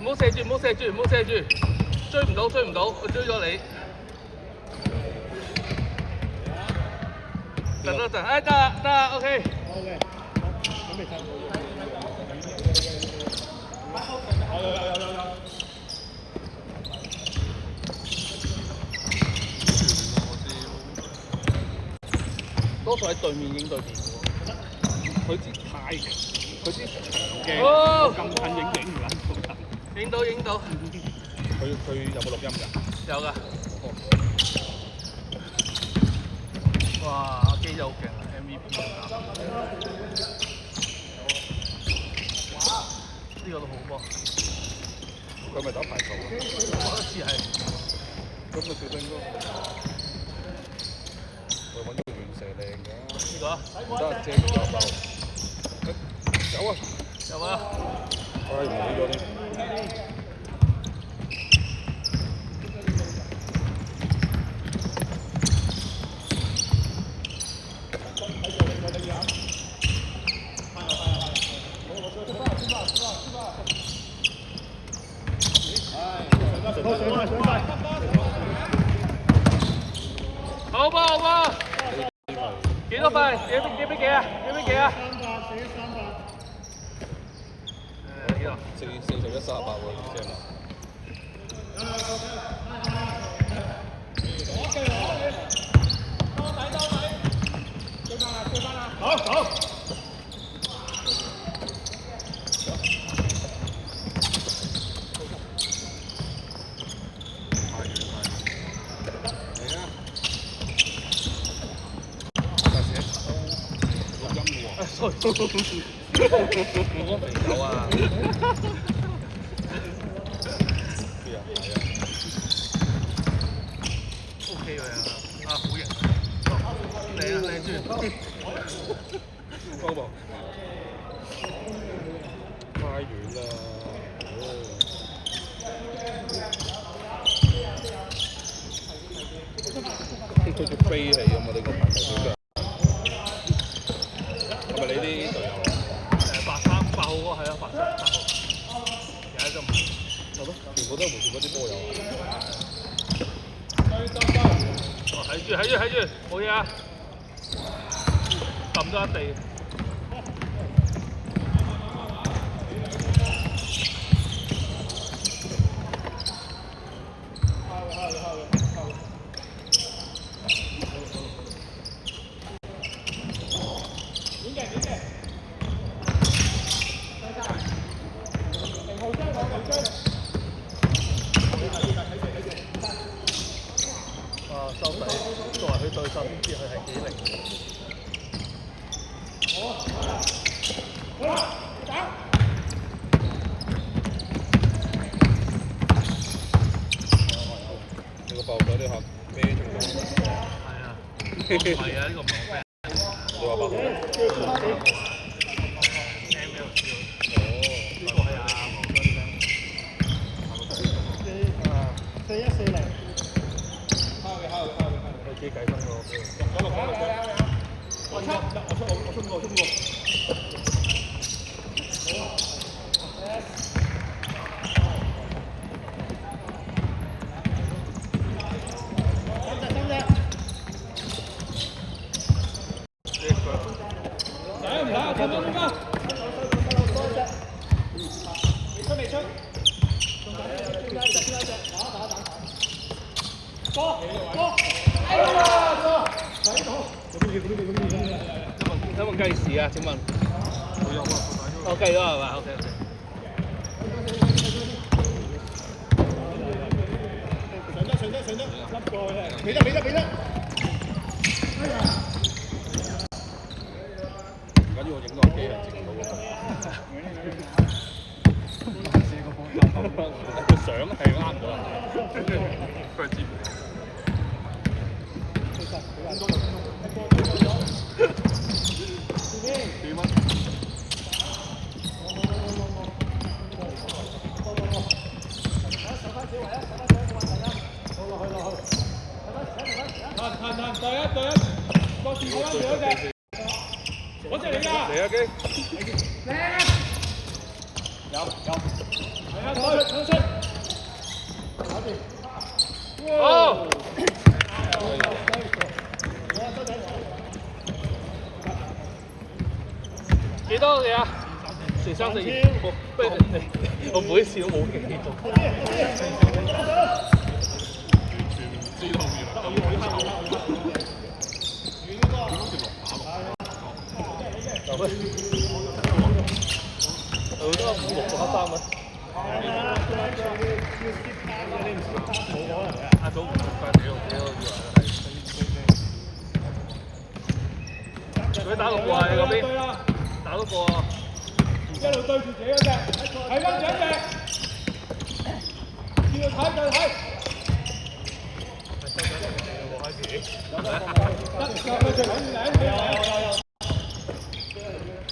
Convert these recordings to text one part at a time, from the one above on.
唔好射住，唔好射住，唔好射住，追唔到，追唔到，佢追咗你。得得得，哎得啦得啦 ，OK。OK， 準備睇。有。多數喺對面影對面喎。佢支太，佢支長嘅咁近影唔撚到人。影到影到。佢有冇錄音㗎？有㗎。哇！阿基就好勁啊 ，MVP 呢個都好波。佢咪打排球啊？好似係。咁咪小兵咯。我揾到個遠射靚㗎。呢個啊？唔得，遮住個爆。有啊！有啊！唉，唔理咗添。好波好波！幾多分？幾比幾啊？幾比幾啊？41-38喎，正啊！好。我肥狗啊！係啊，OK 喎啊，好型啊！靚豬，幫忙，太遠啦！佢隻飛起咁啊！呢個排球隊係咪你啲隊友啊？8號嗰個係啊，8號，有一針，係咯，全部都係門前嗰啲波友啊！睇住，冇嘢啊！揼咗一地。收底，作為佢對手，先知佢係幾靈。呢個爆咗呢下咩情況？係啊，唔係啊，呢個唔係我 friend。你話8號？呢個係啊，黃軍咧。41-40。幾計分喎？我衝過。未出。有冇計時啊？請問？我有啊，我計咗係嘛 ？OK。上得，笠過去。俾得。哎呀！唔緊要，我影落機係整到㗎。個相係啱咗。佢知。幾蚊？落去。對一，我借你㗎。嚟啊機。有。係啊，出。哦。幾多嘢啊？4-3-4-2。我每次都冇記到。知道原來咁醜。有咩？有得5-6個黑衫啊！阿祖快屌！佢打6個啊！你嗰邊打6個啊！一路對住自己嗰隻，係跟住一隻，叫佢睇。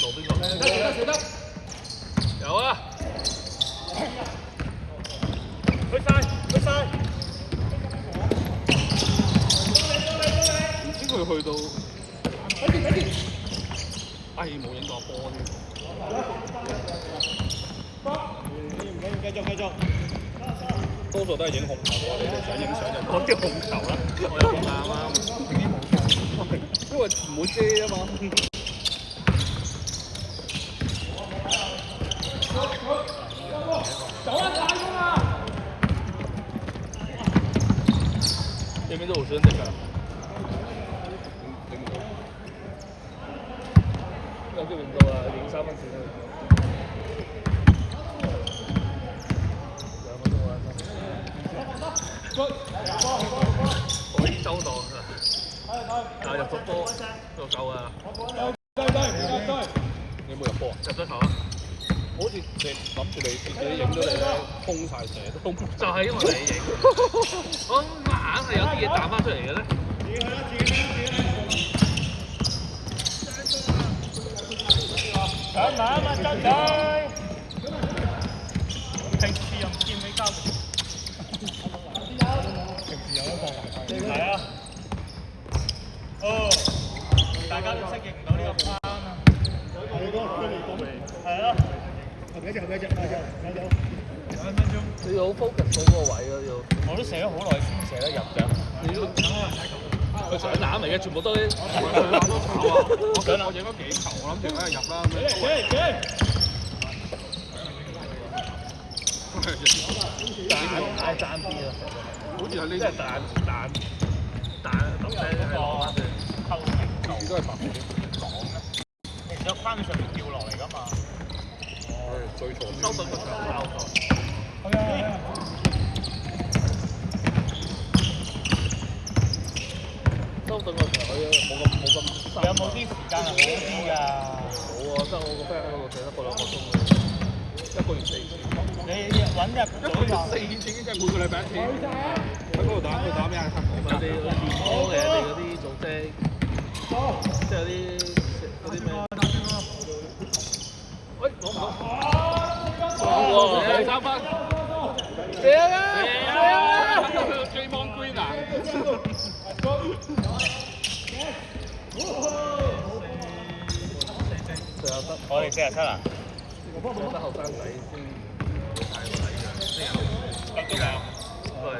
路邊個？得。有啊！去晒。唔知佢去到。哎，冇影到波添。繼續。多數都係影紅球啊！你哋想影相就講啲紅球啦。我有講啱影啲紅球，因為唔會遮啊嘛。走啊！大咗啦！呢邊都好想食㗎。有機會唔到啊！影3分錢啦。我已經收到啦。但係入咗波就夠啊！你有冇入波啊？入咗球啊！好似你諗住你自己影咗你咧，空晒成日都空。就係因為你影，我硬係有啲嘢彈翻出嚟嘅咧。上馬啊嘛，爭佢！平時又唔見你交。係啊。哦，大家都適應唔到呢個框啊。係啊。後邊一隻。2分鐘。你要好 focus 到嗰個位咯，要。我都射咗好耐先射得入㗎。你要佢上籃嚟嘅，全部都啲。我想我影咗幾球，我諗住梗係入啦。太爭啲啦，好似係呢啲彈咁聲喺度翻嚟。球都係白嘅，講咧。其實框上面掉落嚟㗎嘛。最錯。收到個場包咗。係啊。收到個場佢冇咁。有冇啲時間係好啲㗎？冇啊，得我個 friend 喺嗰度寫得個2個鐘，1個月4次。你揾日1個月4次，即係每個禮拜1次。喺嗰度打咩啊？佢哋練波嘅，你嗰啲組織，即係有啲嗰啲咩？喂，攞唔到？哇！3分，射啊！追夢 Green 啊！我哋47啊！得後生仔先太過睇嘅，先有。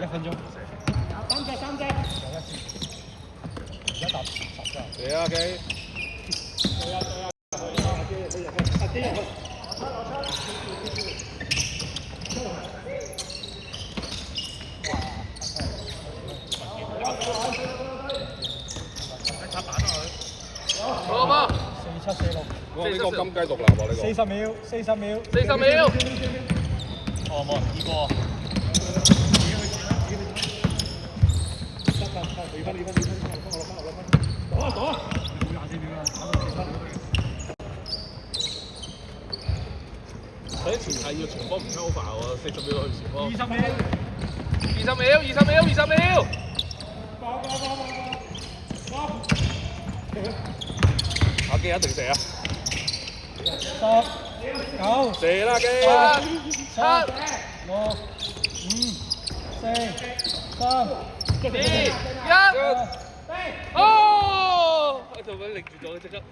1分鐘。3隻。而家10隻。射啊機！好嘛4746。我呢個金雞獨立喎呢個。40秒。哦，冇人試過。躲啊！佢啲前係要傳波唔 cover 喎，40秒去傳波。20秒。阿基一定射啊！10、9、射啦機7、6、5、4、3、2、1，哦！喺條擰住咗，即刻。